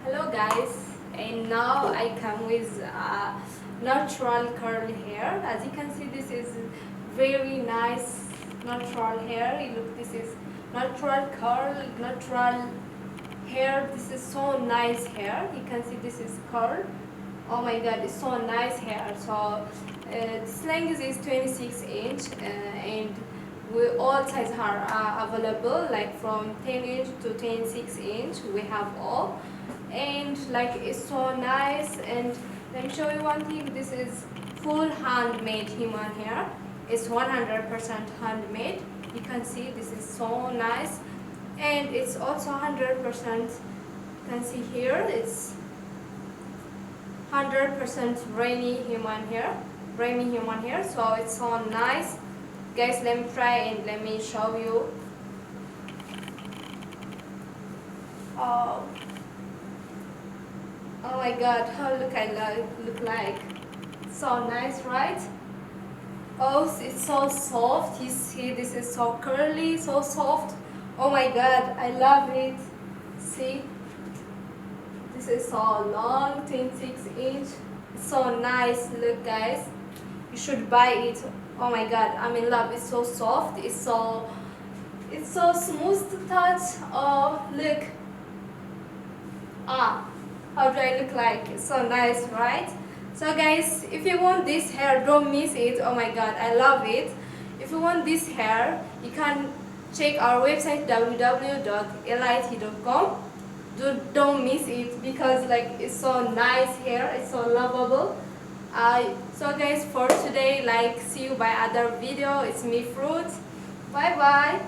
Hello guys, and now I come with natural curl hair. As you can see, this is very nice natural hair. Look, this is natural curl, natural hair. This is so nice hair. You can see this is curl. Oh my god, it's so nice hair. So this length is 26 inch and all sizes are available, like from 10 inch to 26 inch we have all, and like it's so nice. And let me show you one thing. This is full handmade human hair. It's 100% handmade. You can see this is so nice, and it's also 100%, you can see here, it's 100% rainy human hair. So it's so nice. Guys, let me try and let me show you. Oh, oh my god, how look I look like. So nice, right? Oh, it's so soft. You see, this is so curly, so soft. Oh my god, I love it. See, this is so long, 26 inch. It's so nice. Look guys, you should buy it. Oh my god, I'm in love. It's so soft, it's so smooth to touch. Oh look, how do I look like? It's so nice, right? So guys, if you want this hair, don't miss it. Oh my god, I love it. If you want this hair, you can check our website www.lit.com. Don't miss it, because like it's so nice hair, it's so lovable. So guys, for today, like, see you by other video. It's me Fruit. Bye bye.